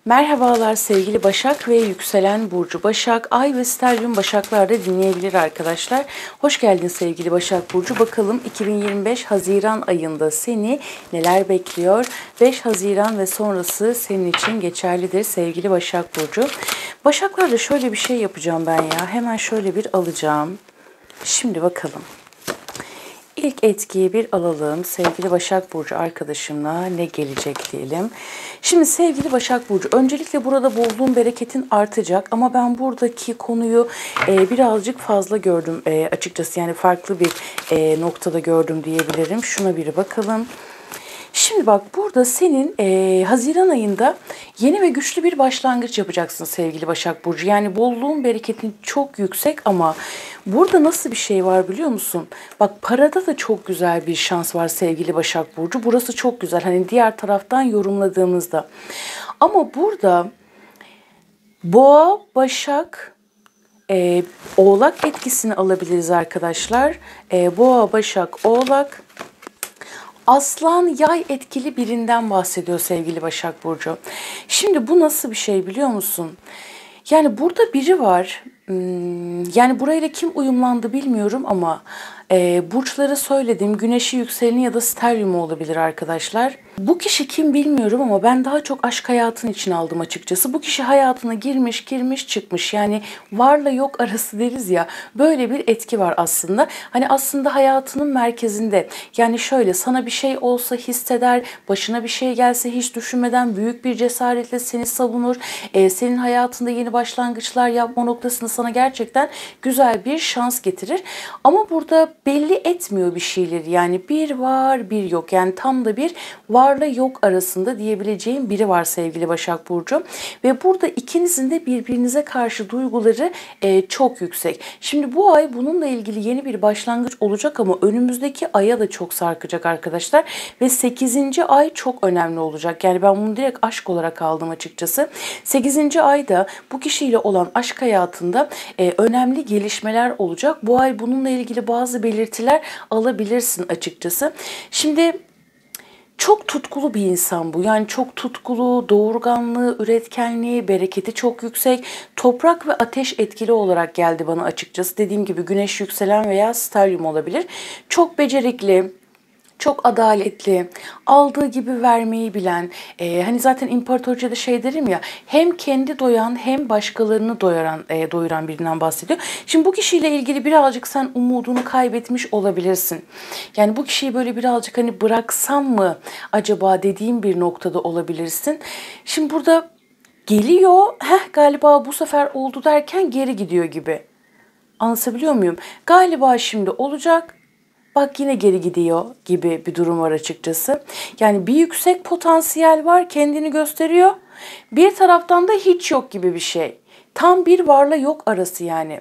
Merhabalar sevgili Başak ve yükselen burcu Başak, Ay ve Stellium Başaklar'da dinleyebilir arkadaşlar. Hoş geldin sevgili Başak Burcu. Bakalım 2025 Haziran ayında seni neler bekliyor? 5 Haziran ve sonrası senin için geçerlidir sevgili Başak Burcu. Başaklar'da şöyle bir şey yapacağım ben ya. Hemen şöyle bir alacağım. Şimdi bakalım. İlk etkiyi bir alalım. Sevgili Başak Burcu arkadaşımla ne gelecek diyelim. Şimdi sevgili Başak Burcu, öncelikle burada bolluğun, bereketin artacak ama ben buradaki konuyu birazcık fazla gördüm açıkçası. Yani farklı bir noktada gördüm diyebilirim. Şuna bir bakalım. Şimdi bak, burada senin Haziran ayında yeni ve güçlü bir başlangıç yapacaksın sevgili Başak Burcu. Yani bolluğun, bereketin çok yüksek ama burada nasıl bir şey var biliyor musun? Bak, parada da çok güzel bir şans var sevgili Başak Burcu. Burası çok güzel, hani diğer taraftan yorumladığımızda. Ama burada Boğa, Başak, Oğlak etkisini alabiliriz arkadaşlar. Boğa, Başak, Oğlak, Aslan, Yay etkili birinden bahsediyor sevgili Başak Burcu. Şimdi bu nasıl bir şey biliyor musun? Yani burada biri var. Yani burayla kim uyumlandı bilmiyorum ama burçları söyledim. Güneşi, yükseleni ya da steryumu olabilir arkadaşlar. Bu kişi kim bilmiyorum ama ben daha çok aşk hayatın için aldım açıkçası. Bu kişi hayatına girmiş çıkmış. Yani varla yok arası deriz ya. Böyle bir etki var aslında. Hani aslında hayatının merkezinde. Yani şöyle, sana bir şey olsa hisseder, başına bir şey gelse hiç düşünmeden büyük bir cesaretle seni savunur. Senin hayatında yeni başlangıçlar yapma noktasında sana gerçekten güzel bir şans getirir. Ama burada belli etmiyor bir şeyleri. Yani bir var bir yok. Yani tam da bir varla yok arasında diyebileceğim biri var sevgili Başak Burcu. Ve burada ikinizin de birbirinize karşı duyguları çok yüksek. Şimdi bu ay bununla ilgili yeni bir başlangıç olacak ama önümüzdeki aya da çok sarkacak arkadaşlar. Ve 8. ay çok önemli olacak. Yani ben bunu direkt aşk olarak aldım açıkçası. 8. ayda bu kişiyle olan aşk hayatında önemli gelişmeler olacak. Bu ay bununla ilgili bazı belirtiler alabilirsin açıkçası. Şimdi çok tutkulu bir insan bu. Yani çok tutkulu, doğurganlığı, üretkenliği, bereketi çok yüksek. Toprak ve ateş etkili olarak geldi bana açıkçası. Dediğim gibi güneş, yükselen veya steryum olabilir. Çok becerikli, çok adaletli, aldığı gibi vermeyi bilen, hani zaten İmparatorca'da şey derim ya, hem kendi doyan hem başkalarını doyuran birinden bahsediyor. Şimdi bu kişiyle ilgili birazcık sen umudunu kaybetmiş olabilirsin. Yani bu kişiyi böyle birazcık hani bıraksam mı acaba dediğim bir noktada olabilirsin. Şimdi burada geliyor, galiba bu sefer oldu derken geri gidiyor gibi. Anlatabiliyor muyum? Galiba şimdi olacak. Bak yine geri gidiyor gibi bir durum var açıkçası. Yani bir yüksek potansiyel var, kendini gösteriyor. Bir taraftan da hiç yok gibi bir şey. Tam bir varla yok arası yani.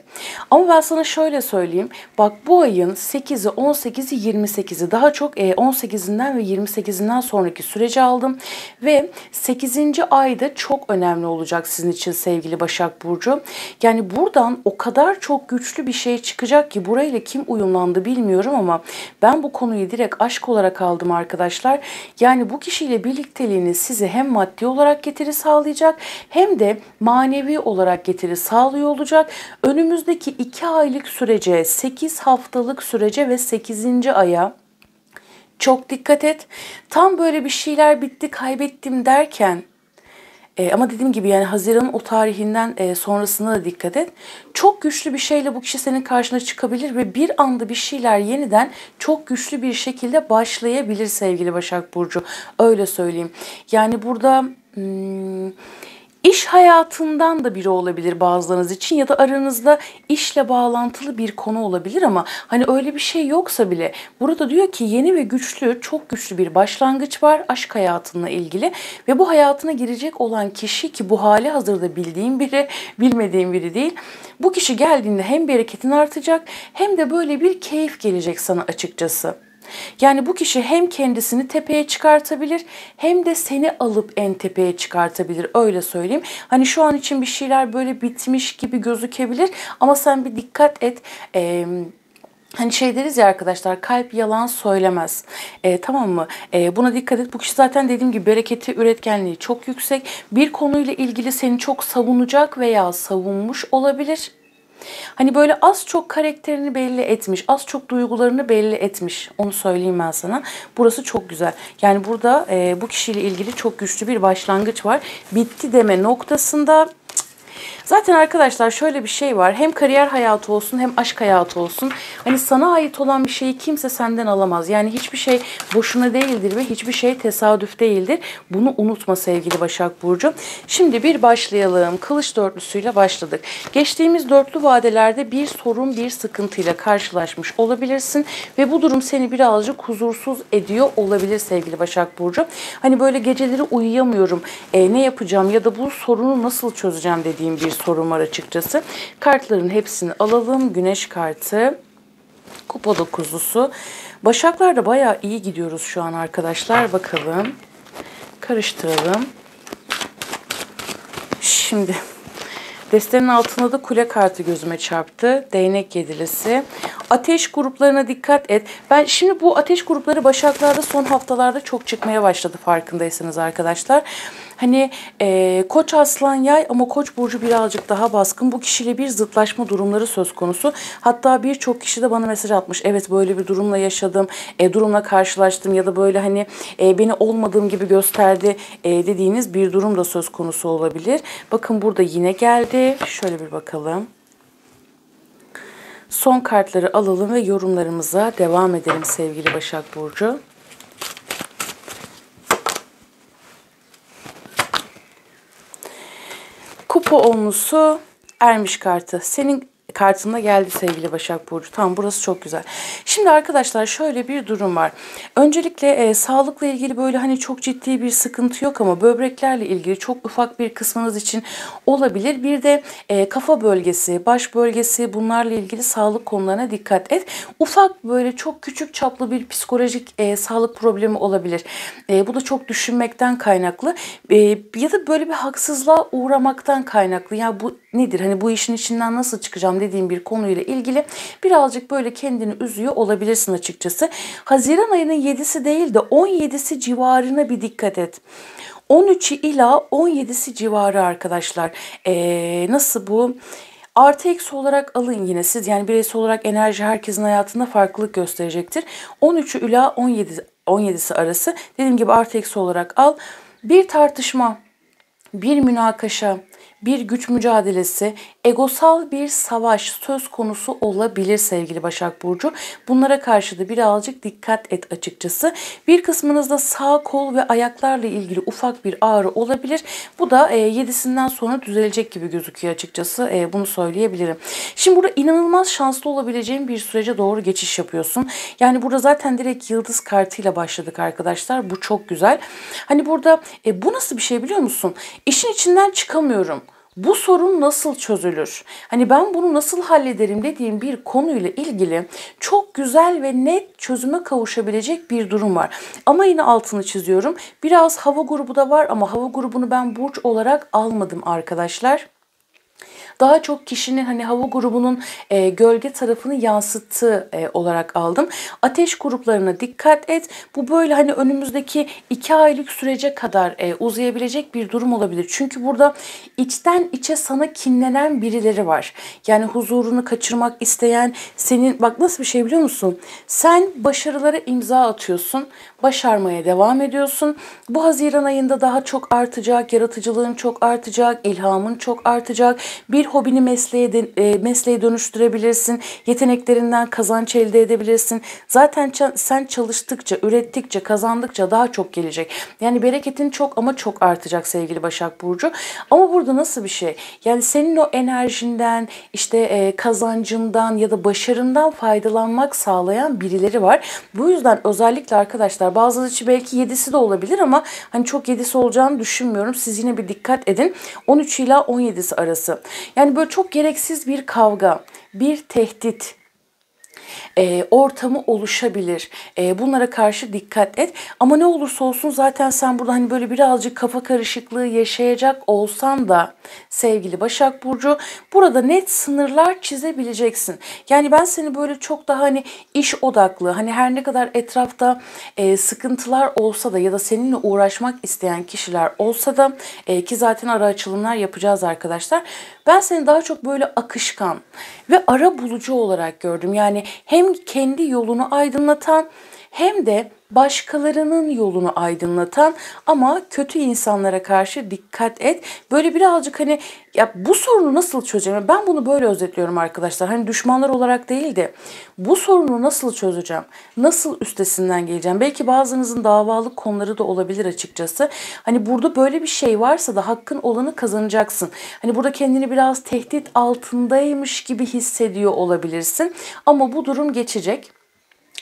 Ama ben sana şöyle söyleyeyim. Bak, bu ayın 8'i, 18'i, 28'i, daha çok 18'inden ve 28'inden sonraki süreci aldım. Ve 8. ayda çok önemli olacak sizin için sevgili Başak Burcu. Yani buradan o kadar çok güçlü bir şey çıkacak ki burayla kim uyumlandı bilmiyorum ama ben bu konuyu direkt aşk olarak aldım arkadaşlar. Yani bu kişiyle birlikteliğiniz size hem maddi olarak getiri sağlayacak hem de manevi olarak getiri sağlıyor olacak. Önümüzdeki 2 aylık sürece, 8 haftalık sürece ve 8. aya çok dikkat et. Tam böyle bir şeyler bitti, kaybettim derken ama dediğim gibi yani Haziran'ın o tarihinden sonrasına da dikkat et. Çok güçlü bir şeyle bu kişi senin karşına çıkabilir ve bir anda bir şeyler yeniden çok güçlü bir şekilde başlayabilir sevgili Başak Burcu. Öyle söyleyeyim. Yani burada İş hayatından da biri olabilir bazılarınız için ya da aranızda işle bağlantılı bir konu olabilir ama hani öyle bir şey yoksa bile burada diyor ki yeni ve güçlü, çok güçlü bir başlangıç var aşk hayatınla ilgili ve bu hayatına girecek olan kişi, ki bu hali hazırda bildiğim biri, bilmediğim biri değil. Bu kişi geldiğinde hem bereketin artacak hem de böyle bir keyif gelecek sana açıkçası. Yani bu kişi hem kendisini tepeye çıkartabilir hem de seni alıp en tepeye çıkartabilir, öyle söyleyeyim. Hani şu an için bir şeyler böyle bitmiş gibi gözükebilir ama sen bir dikkat et. Hani şey deriz ya arkadaşlar, kalp yalan söylemez. Tamam mı? Buna dikkat et. Bu kişi zaten dediğim gibi bereketi, üretkenliği çok yüksek. Bir konuyla ilgili seni çok savunacak veya savunmuş olabilir. Hani böyle az çok karakterini belli etmiş, az çok duygularını belli etmiş. Onu söyleyeyim ben sana. Burası çok güzel. Yani burada bu kişiyle ilgili çok güçlü bir başlangıç var. Bitti deme noktasında. Zaten arkadaşlar şöyle bir şey var. Hem kariyer hayatı olsun hem aşk hayatı olsun. Hani sana ait olan bir şeyi kimse senden alamaz. Yani hiçbir şey boşuna değildir ve hiçbir şey tesadüf değildir. Bunu unutma sevgili Başak Burcu. Şimdi bir başlayalım. Kılıç dörtlüsüyle başladık. Geçtiğimiz dörtlü vadelerde bir sorun, bir sıkıntıyla karşılaşmış olabilirsin. Ve bu durum seni birazcık huzursuz ediyor olabilir sevgili Başak Burcu. Hani böyle geceleri uyuyamıyorum, ne yapacağım ya da bu sorunu nasıl çözeceğim dediğim bir sorun var açıkçası. Kartların hepsini alalım. Güneş kartı, kupa dokuzlusu. Başaklarda bayağı iyi gidiyoruz şu an arkadaşlar. Bakalım. Karıştıralım. Şimdi destenin altında da kule kartı gözüme çarptı. Değnek yedilisi. Ateş gruplarına dikkat et. Ben şimdi bu ateş grupları Başaklarda son haftalarda çok çıkmaya başladı farkındaysanız arkadaşlar. Hani Koç, Aslan, Yay ama Koç burcu birazcık daha baskın. Bu kişiyle bir zıtlaşma durumları söz konusu. Hatta birçok kişi de bana mesaj atmış. Evet, böyle bir durumla yaşadım, durumla karşılaştım ya da böyle hani beni olmadığım gibi gösterdi dediğiniz bir durum da söz konusu olabilir. Bakın burada yine geldi. Şöyle bir bakalım. Son kartları alalım ve yorumlarımıza devam edelim sevgili Başak Burcu. Kupa onlusu, ermiş kartı. Senin kartında geldi sevgili Başak Burcu. Tamam, burası çok güzel. Şimdi arkadaşlar şöyle bir durum var. Öncelikle sağlıkla ilgili böyle hani çok ciddi bir sıkıntı yok ama böbreklerle ilgili çok ufak bir kısmınız için olabilir. Bir de kafa bölgesi, baş bölgesi, bunlarla ilgili sağlık konularına dikkat et. Ufak böyle çok küçük çaplı bir psikolojik sağlık problemi olabilir. Bu da çok düşünmekten kaynaklı ya da böyle bir haksızlığa uğramaktan kaynaklı. Ya bu nedir? Hani bu işin içinden nasıl çıkacağım dediğim bir konuyla ilgili birazcık böyle kendini üzüyor olabilirsin açıkçası. Haziran ayının 7'si değil de 17'si civarına bir dikkat et. 13'ü ila 17'si civarı arkadaşlar. Nasıl bu? Artı eksi olarak alın yine siz. Yani bireysel olarak enerji herkesin hayatında farklılık gösterecektir. 13'ü ila 17'si arası dediğim gibi artı eksi olarak al. Bir tartışma, bir münakaşa, bir güç mücadelesi, egosal bir savaş söz konusu olabilir sevgili Başak Burcu. Bunlara karşı da birazcık dikkat et açıkçası. Bir kısmınızda sağ kol ve ayaklarla ilgili ufak bir ağrı olabilir. Bu da 7'sinden sonra düzelecek gibi gözüküyor açıkçası. Bunu söyleyebilirim. Şimdi burada inanılmaz şanslı olabileceğin bir sürece doğru geçiş yapıyorsun. Yani burada zaten direkt yıldız kartıyla başladık arkadaşlar. Bu çok güzel. Hani burada bu nasıl bir şey biliyor musun? İşin içinden çıkamıyorum. Bu sorun nasıl çözülür? Hani ben bunu nasıl hallederim dediğim bir konuyla ilgili çok güzel ve net çözüme kavuşabilecek bir durum var. Ama yine altını çiziyorum. Biraz hava grubu da var ama hava grubunu ben burç olarak almadım arkadaşlar. Daha çok kişinin hani hava grubunun gölge tarafını yansıttığı olarak aldım. Ateş gruplarına dikkat et. Bu böyle hani önümüzdeki 2 aylık sürece kadar uzayabilecek bir durum olabilir. Çünkü burada içten içe sana kinlenen birileri var. Yani huzurunu kaçırmak isteyen, senin bak nasıl bir şey biliyor musun? Sen başarılara imza atıyorsun. Başarmaya devam ediyorsun. Bu Haziran ayında daha çok artacak, yaratıcılığın çok artacak, ilhamın çok artacak. Bir hobini mesleğe dönüştürebilirsin. Yeteneklerinden kazanç elde edebilirsin. Zaten sen çalıştıkça, ürettikçe, kazandıkça daha çok gelecek. Yani bereketin çok ama çok artacak sevgili Başak Burcu. Ama burada nasıl bir şey? Yani senin o enerjinden, işte kazancından ya da başarından faydalanmak sağlayan birileri var. Bu yüzden özellikle arkadaşlar bazıları için belki 7'si de olabilir ama hani çok 7'si olacağını düşünmüyorum. Siz yine bir dikkat edin. 13 ila 17'si arası. Yani böyle çok gereksiz bir kavga, bir tehdit, ortamı oluşabilir. Bunlara karşı dikkat et. Ama ne olursa olsun zaten sen burada hani böyle birazcık kafa karışıklığı yaşayacak olsan da sevgili Başak Burcu, burada net sınırlar çizebileceksin. Yani ben seni böyle çok daha hani iş odaklı, hani her ne kadar etrafta sıkıntılar olsa da ya da seninle uğraşmak isteyen kişiler olsa da ki zaten ara açılımlar yapacağız arkadaşlar. Ben seni daha çok böyle akışkan ve ara bulucu olarak gördüm. Yani hem kendi yolunu aydınlatan hem de başkalarının yolunu aydınlatan, ama kötü insanlara karşı dikkat et. Böyle birazcık hani ya bu sorunu nasıl çözeceğim? Ben bunu böyle özetliyorum arkadaşlar. Hani düşmanlar olarak değil de bu sorunu nasıl çözeceğim? Nasıl üstesinden geleceğim? Belki bazınızın davalık konuları da olabilir açıkçası. Hani burada böyle bir şey varsa da hakkın olanı kazanacaksın. Hani burada kendini biraz tehdit altındaymış gibi hissediyor olabilirsin. Ama bu durum geçecek.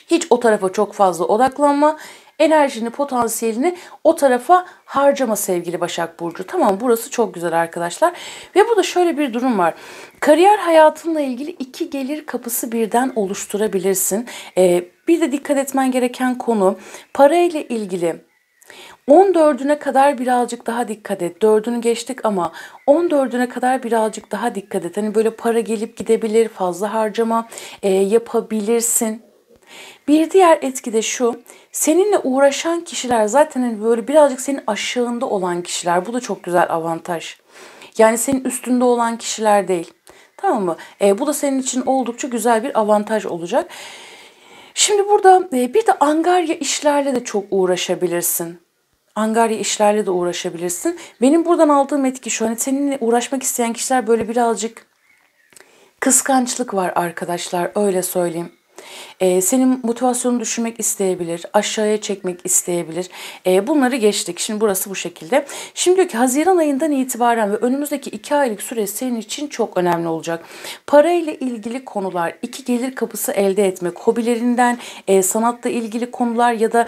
Hiç o tarafa çok fazla odaklanma. Enerjini, potansiyelini o tarafa harcama sevgili Başak Burcu. Tamam, burası çok güzel arkadaşlar. Ve burada şöyle bir durum var. Kariyer hayatınla ilgili iki gelir kapısı birden oluşturabilirsin. Bir de dikkat etmen gereken konu parayla ilgili. 14'üne kadar birazcık daha dikkat et. 4'ünü geçtik ama 14'üne kadar birazcık daha dikkat et. Hani böyle para gelip gidebilir, fazla harcama yapabilirsin. Bir diğer etki de şu, seninle uğraşan kişiler zaten hani böyle birazcık senin aşağında olan kişiler. Bu da çok güzel avantaj. Yani senin üstünde olan kişiler değil. Tamam mı? Bu da senin için oldukça güzel bir avantaj olacak. Şimdi burada bir de angarya işlerle de çok uğraşabilirsin. Angarya işlerle de uğraşabilirsin. Benim buradan aldığım etki şu, hani seninle uğraşmak isteyen kişiler böyle birazcık kıskançlık var arkadaşlar, öyle söyleyeyim. Senin motivasyonunu düşürmek isteyebilir, aşağıya çekmek isteyebilir. Bunları geçtik. Şimdi burası bu şekilde. Şimdi diyor ki Haziran ayından itibaren ve önümüzdeki 2 aylık süre senin için çok önemli olacak. Parayla ilgili konular, iki gelir kapısı elde etmek, hobilerinden, sanatla ilgili konular ya da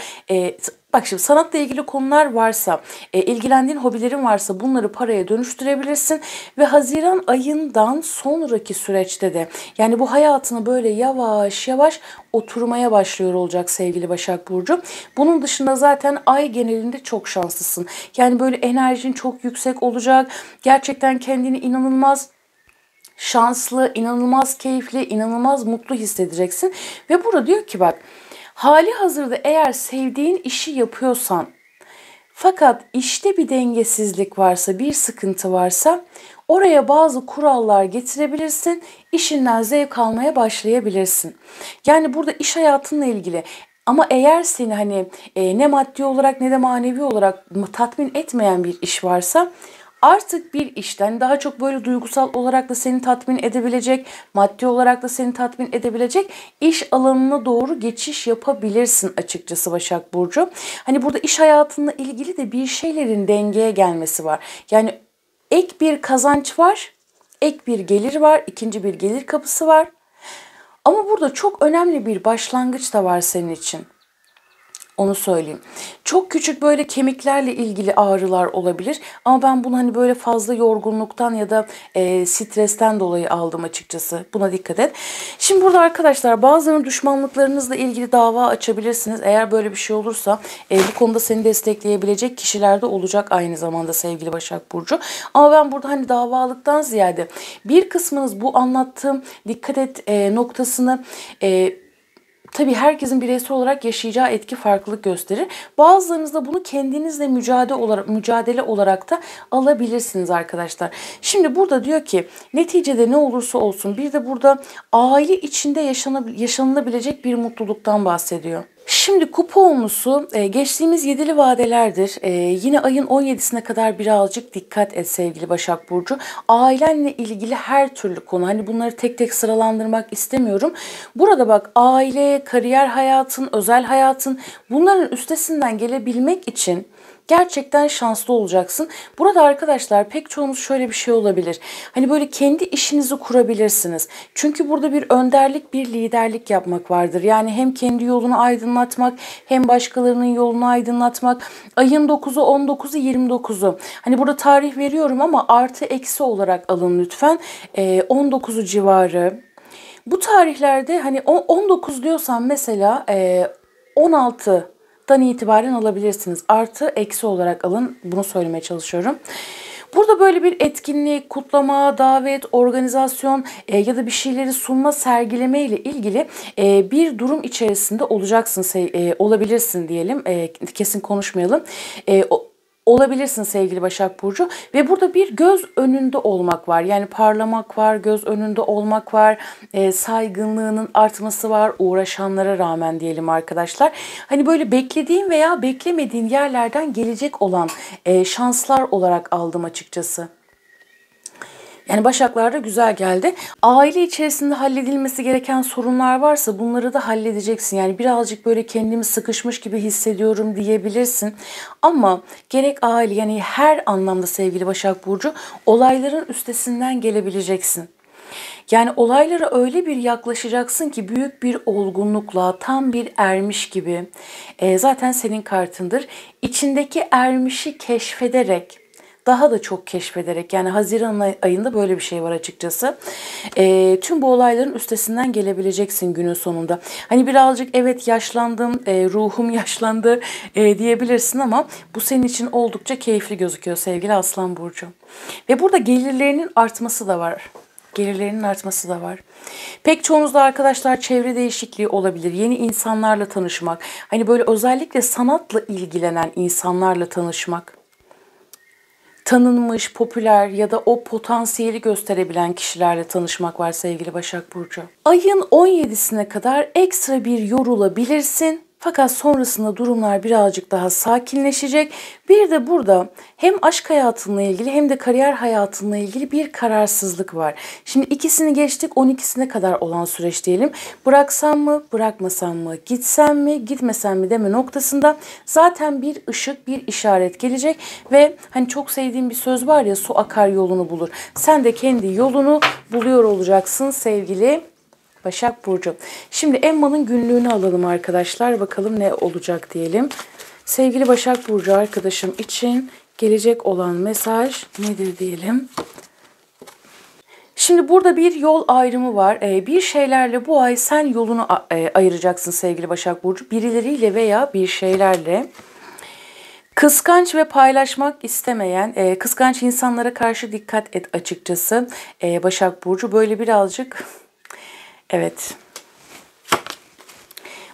bak şimdi sanatla ilgili konular varsa, ilgilendiğin hobilerin varsa bunları paraya dönüştürebilirsin ve Haziran ayından sonraki süreçte de yani bu hayatını böyle yavaş yavaş oturmaya başlıyor olacak sevgili Başak Burcu. Bunun dışında zaten ay genelinde çok şanslısın. Yani böyle enerjin çok yüksek olacak. Gerçekten kendini inanılmaz şanslı, inanılmaz keyifli, inanılmaz mutlu hissedeceksin. Ve burada diyor ki bak, hali hazırda eğer sevdiğin işi yapıyorsan fakat işte bir dengesizlik varsa, bir sıkıntı varsa oraya bazı kurallar getirebilirsin, işinden zevk almaya başlayabilirsin. Yani burada iş hayatınla ilgili, ama eğer seni hani ne maddi olarak ne de manevi olarak tatmin etmeyen bir iş varsa artık bir işten daha çok böyle duygusal olarak da seni tatmin edebilecek, maddi olarak da seni tatmin edebilecek iş alanına doğru geçiş yapabilirsin açıkçası Başak Burcu. Hani burada iş hayatınla ilgili de bir şeylerin dengeye gelmesi var. Yani ek bir kazanç var, ek bir gelir var, ikinci bir gelir kapısı var. Ama burada çok önemli bir başlangıç da var senin için. Onu söyleyeyim. Çok küçük böyle kemiklerle ilgili ağrılar olabilir. Ama ben bunu hani böyle fazla yorgunluktan ya da stresten dolayı aldım açıkçası. Buna dikkat et. Şimdi burada arkadaşlar bazılarının düşmanlıklarınızla ilgili dava açabilirsiniz. Eğer böyle bir şey olursa bu konuda seni destekleyebilecek kişiler de olacak aynı zamanda sevgili Başak Burcu. Ama ben burada hani davalıktan ziyade bir kısmınız bu anlattığım dikkat et noktasını tabii herkesin bireysel olarak yaşayacağı etki farklılık gösterir. Bazılarınız da bunu kendinizle mücadele olarak da alabilirsiniz arkadaşlar. Şimdi burada diyor ki neticede ne olursa olsun bir de burada aile içinde yaşanılabilecek bir mutluluktan bahsediyor. Şimdi kupa olmusu geçtiğimiz 7'li vadelerdir. Yine ayın 17'sine kadar birazcık dikkat et sevgili Başak Burcu. Ailenle ilgili her türlü konu. Hani bunları tek tek sıralandırmak istemiyorum. Burada bak aile, kariyer hayatın, özel hayatın, bunların üstesinden gelebilmek için gerçekten şanslı olacaksın. Burada arkadaşlar pek çoğunuz şöyle bir şey olabilir. Hani böyle kendi işinizi kurabilirsiniz. Çünkü burada bir önderlik, bir liderlik yapmak vardır. Yani hem kendi yolunu aydınlatmak hem başkalarının yolunu aydınlatmak. Ayın 9'u, 19'u, 29'u. Hani burada tarih veriyorum ama artı eksi olarak alın lütfen. 19'u civarı. Bu tarihlerde hani 19 diyorsam mesela 16'dan itibaren alabilirsiniz. Artı eksi olarak alın. Bunu söylemeye çalışıyorum. Burada böyle bir etkinlik, kutlama, davet, organizasyon ya da bir şeyleri sunma, sergileme ile ilgili bir durum içerisinde olacaksın, olabilirsin diyelim. Kesin konuşmayalım. Olabilirsin sevgili Başak Burcu ve burada bir göz önünde olmak var. Yani parlamak var, göz önünde olmak var, saygınlığının artması var uğraşanlara rağmen diyelim arkadaşlar. Hani böyle beklediğin veya beklemediğin yerlerden gelecek olan şanslar olarak aldım açıkçası. Yani Başaklar'da güzel geldi. Aile içerisinde halledilmesi gereken sorunlar varsa bunları da halledeceksin. Yani birazcık böyle kendimi sıkışmış gibi hissediyorum diyebilirsin. Ama gerek aile yani her anlamda sevgili Başak Burcu olayların üstesinden gelebileceksin. Yani olaylara öyle bir yaklaşacaksın ki büyük bir olgunlukla tam bir ermiş gibi. Zaten senin kartındır. İçindeki ermişi keşfederek daha da çok keşfederek yani Haziran ayında böyle bir şey var açıkçası. Tüm bu olayların üstesinden gelebileceksin günün sonunda. Hani birazcık evet yaşlandım, ruhum yaşlandı diyebilirsin ama bu senin için oldukça keyifli gözüküyor sevgili Aslan Burcu. Ve burada gelirlerinin artması da var. Gelirlerinin artması da var. Pek çoğunuzda arkadaşlar çevre değişikliği olabilir. Yeni insanlarla tanışmak. Hani böyle özellikle sanatla ilgilenen insanlarla tanışmak. Tanınmış, popüler ya da o potansiyeli gösterebilen kişilerle tanışmak var sevgili Başak Burcu. Ayın 17'sine kadar ekstra bir yorulabilirsin. Fakat sonrasında durumlar birazcık daha sakinleşecek. Bir de burada hem aşk hayatınla ilgili hem de kariyer hayatınla ilgili bir kararsızlık var. Şimdi ikisini geçtik 12'sine kadar olan süreç diyelim. Bıraksam mı, bırakmasam mı, gitsem mi, gitmesem mi deme noktasında zaten bir ışık, bir işaret gelecek. Ve hani çok sevdiğim bir söz var ya su akar yolunu bulur. Sen de kendi yolunu buluyor olacaksın sevgili Başak Burcu. Şimdi Emma'nın günlüğünü alalım arkadaşlar. Bakalım ne olacak diyelim. Sevgili Başak Burcu arkadaşım için gelecek olan mesaj nedir diyelim. Şimdi burada bir yol ayrımı var. Bir şeylerle bu ay sen yolunu ayıracaksın sevgili Başak Burcu. Birileriyle veya bir şeylerle. Kıskanç ve paylaşmak istemeyen, kıskanç insanlara karşı dikkat et açıkçası. Başak Burcu böyle birazcık... Evet.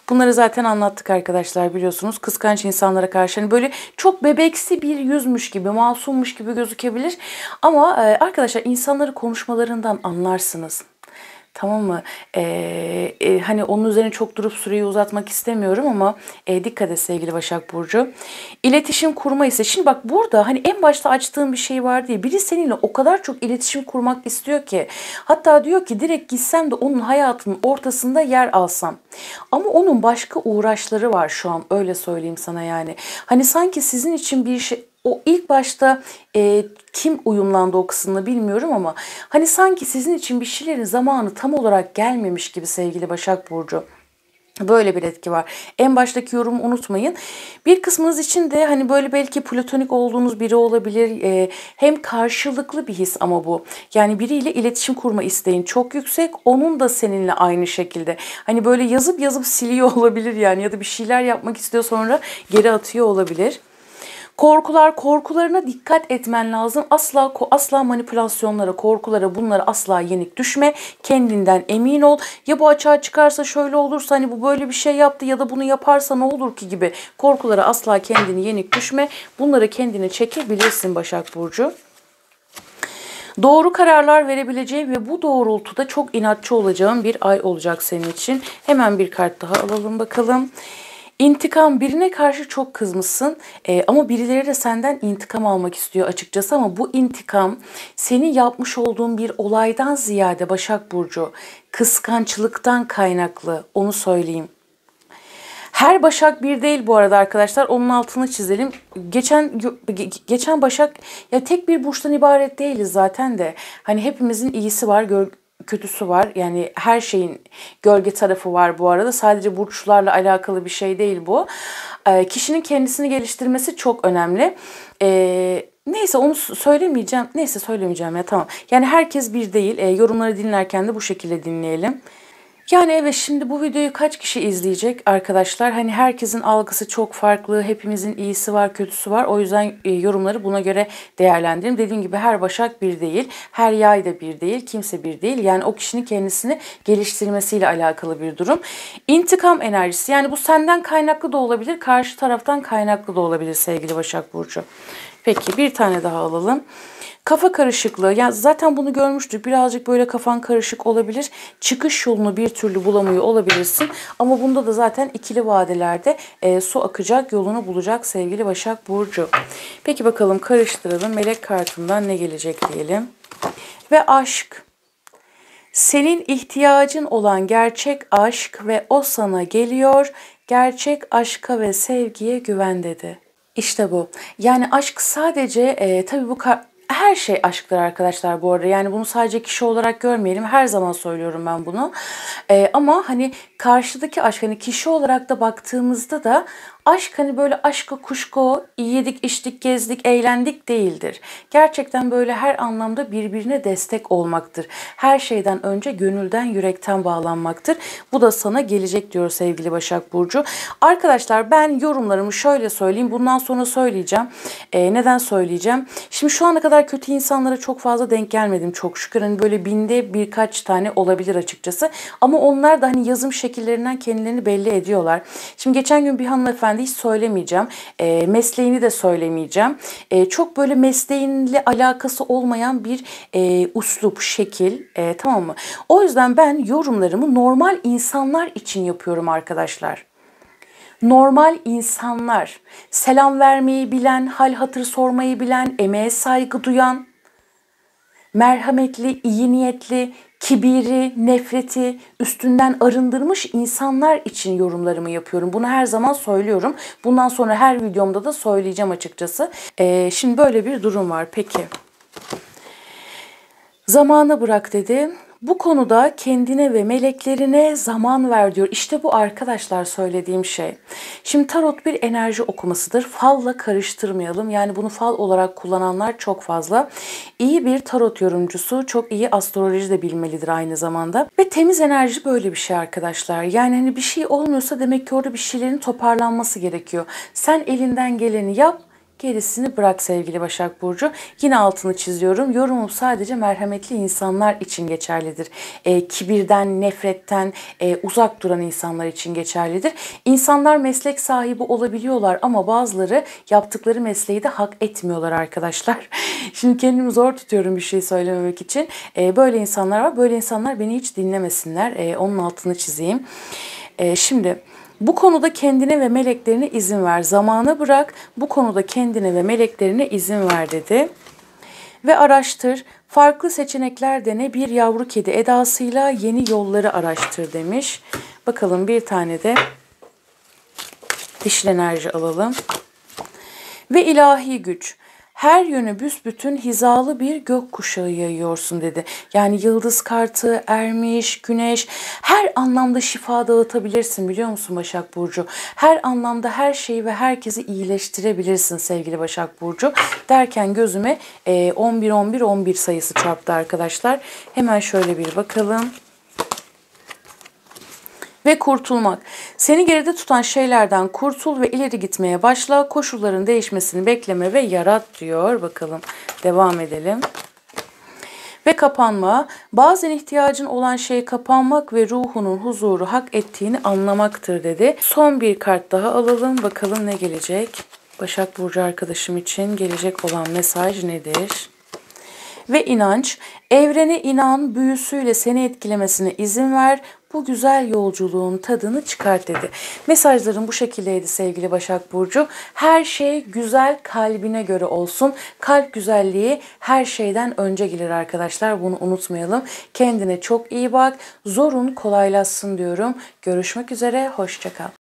Bunları zaten anlattık arkadaşlar biliyorsunuz. Kıskanç insanlara karşı hani böyle çok bebeksi bir yüzmüş gibi, masummuş gibi gözükebilir. Ama arkadaşlar insanları konuşmalarından anlarsınız. Tamam mı? Hani onun üzerine çok durup süreyi uzatmak istemiyorum ama dikkat et sevgili Başak Burcu. İletişim kurma ise şimdi bak burada hani en başta açtığım bir şey var diye biri seninle o kadar çok iletişim kurmak istiyor ki hatta diyor ki direkt gitsem de onun hayatının ortasında yer alsam. Ama onun başka uğraşları var şu an öyle söyleyeyim sana yani. Hani sanki sizin için bir şey o ilk başta kim uyumlandı o kısmını bilmiyorum ama hani sanki sizin için bir şeylerin zamanı tam olarak gelmemiş gibi sevgili Başak Burcu. Böyle bir etki var. En baştaki yorumu unutmayın. Bir kısmınız için de hani böyle belki platonik olduğunuz biri olabilir. Hem karşılıklı bir his ama bu. Yani biriyle iletişim kurma isteğin çok yüksek. Onun da seninle aynı şekilde. Hani böyle yazıp yazıp siliyor olabilir yani ya da bir şeyler yapmak istiyor sonra geri atıyor olabilir. Korkularına dikkat etmen lazım. Asla manipülasyonlara, korkulara, bunlara asla yenik düşme. Kendinden emin ol. Ya bu açığa çıkarsa şöyle olursa hani bu böyle bir şey yaptı ya da bunu yaparsa ne olur ki gibi korkulara asla kendini yenik düşme. Bunları kendine çekebilirsin Başak Burcu. Doğru kararlar verebileceğin ve bu doğrultuda çok inatçı olacağın bir ay olacak senin için. Hemen bir kart daha alalım bakalım. İntikam birine karşı çok kızmışsın ama birileri de senden intikam almak istiyor açıkçası ama bu intikam senin yapmış olduğun bir olaydan ziyade Başak Burcu kıskançlıktan kaynaklı onu söyleyeyim. Her Başak bir değil bu arada arkadaşlar onun altını çizelim. Geçen Başak ya tek bir burçtan ibaret değiliz zaten de hani hepimizin iyisi var kötüsü var. Yani her şeyin gölge tarafı var bu arada. Sadece burçlarla alakalı bir şey değil bu. Kişinin kendisini geliştirmesi çok önemli. Neyse onu söylemeyeceğim. Neyse söylemeyeceğim ya tamam. Yani herkes bir değil. Yorumları dinlerken de bu şekilde dinleyelim. Yani evet, şimdi bu videoyu kaç kişi izleyecek arkadaşlar? Hani herkesin algısı çok farklı. Hepimizin iyisi var, kötüsü var. O yüzden yorumları buna göre değerlendirin. Dediğim gibi her başak bir değil. Her yay da bir değil. Kimse bir değil. Yani o kişinin kendisini geliştirmesiyle alakalı bir durum. İntikam enerjisi. Yani bu senden kaynaklı da olabilir. Karşı taraftan kaynaklı da olabilir sevgili Başak Burcu. Peki bir tane daha alalım. Kafa karışıklığı. Yani zaten bunu görmüştük. Birazcık böyle kafan karışık olabilir. Çıkış yolunu bir türlü bulamıyor olabilirsin. Ama bunda da zaten ikili vadelerde su akacak, yolunu bulacak sevgili Başak Burcu. Peki bakalım, karıştıralım. Melek kartından ne gelecek diyelim. Ve aşk. Senin ihtiyacın olan gerçek aşk ve o sana geliyor. Gerçek aşka ve sevgiye güven dedi. İşte bu. Yani aşk sadece tabii bu her şey aşktır arkadaşlar bu arada. Yani bunu sadece kişi olarak görmeyelim. Her zaman söylüyorum ben bunu. Ama hani karşıdaki aşk, hani kişi olarak da baktığımızda da aşk hani böyle aşkı kuşku, yedik, içtik, gezdik, eğlendik değildir. Gerçekten böyle her anlamda birbirine destek olmaktır. Her şeyden önce gönülden, yürekten bağlanmaktır. Bu da sana gelecek diyor sevgili Başak Burcu. Arkadaşlar ben yorumlarımı şöyle söyleyeyim. Bundan sonra söyleyeceğim. Neden söyleyeceğim? Şimdi şu ana kadar kötü insanlara çok fazla denk gelmedim çok şükür. Hani böyle binde birkaç tane olabilir açıkçası. Ama onlar da hani yazım şekillerinden kendilerini belli ediyorlar. Şimdi geçen gün bir hanımefendi, hiç söylemeyeceğim. Mesleğini de söylemeyeceğim. Çok böyle mesleğinle alakası olmayan bir uslup, şekil. Tamam mı? O yüzden ben yorumlarımı normal insanlar için yapıyorum arkadaşlar. Normal insanlar, selam vermeyi bilen, hal hatır sormayı bilen, emeğe saygı duyan, merhametli, iyi niyetli, kibiri, nefreti üstünden arındırmış insanlar için yorumlarımı yapıyorum. Bunu her zaman söylüyorum. Bundan sonra her videomda da söyleyeceğim açıkçası. Şimdi böyle bir durum var. Peki. Zamana bırak dedi. Bu konuda kendine ve meleklerine zaman ver diyor. İşte bu arkadaşlar söylediğim şey. Şimdi tarot bir enerji okumasıdır. Falla karıştırmayalım. Yani bunu fal olarak kullananlar çok fazla. İyi bir tarot yorumcusu, çok iyi astroloji de bilmelidir aynı zamanda. Ve temiz enerji böyle bir şey arkadaşlar. Yani hani bir şey olmuyorsa demek ki orada bir şeylerin toparlanması gerekiyor. Sen elinden geleni yap. Gerisini bırak sevgili Başak Burcu. Yine altını çiziyorum. Yorumum sadece merhametli insanlar için geçerlidir. Kibirden, nefretten uzak duran insanlar için geçerlidir. İnsanlar meslek sahibi olabiliyorlar ama bazıları yaptıkları mesleği de hak etmiyorlar arkadaşlar. Şimdi kendimi zor tutuyorum bir şey söylememek için. Böyle insanlar var. Böyle insanlar beni hiç dinlemesinler. Onun altını çizeyim. Şimdi... Bu konuda kendine ve meleklerine izin ver. Zamana bırak. Bu konuda kendine ve meleklerine izin ver dedi. Ve araştır. Farklı seçenekler dene. Bir yavru kedi edasıyla yeni yolları araştır demiş. Bakalım bir tane de dişil enerji alalım. Ve ilahi güç. Her yönü büsbütün hizalı bir gökkuşağı yayıyorsun dedi. Yani yıldız kartı, ermiş, güneş, her anlamda şifa dağıtabilirsin biliyor musun Başak Burcu? Her anlamda her şeyi ve herkesi iyileştirebilirsin sevgili Başak Burcu. Derken gözüme 11-11-11 sayısı çarptı arkadaşlar. Hemen şöyle bir bakalım. Ve kurtulmak. Seni geride tutan şeylerden kurtul ve ileri gitmeye başla. Koşulların değişmesini bekleme ve yarat diyor. Bakalım devam edelim. Ve kapanma. Bazen ihtiyacın olan şey kapanmak ve ruhunun huzuru hak ettiğini anlamaktır dedi. Son bir kart daha alalım. Bakalım ne gelecek? Başak Burcu arkadaşım için gelecek olan mesaj nedir? Ve inanç, evrene inan, büyüsüyle seni etkilemesine izin ver. Bu güzel yolculuğun tadını çıkart dedi. Mesajlarım bu şekildeydi sevgili Başak Burcu. Her şey güzel, kalbine göre olsun. Kalp güzelliği her şeyden önce gelir arkadaşlar. Bunu unutmayalım. Kendine çok iyi bak. Zorun kolaylaşsın diyorum. Görüşmek üzere. Hoşça kal.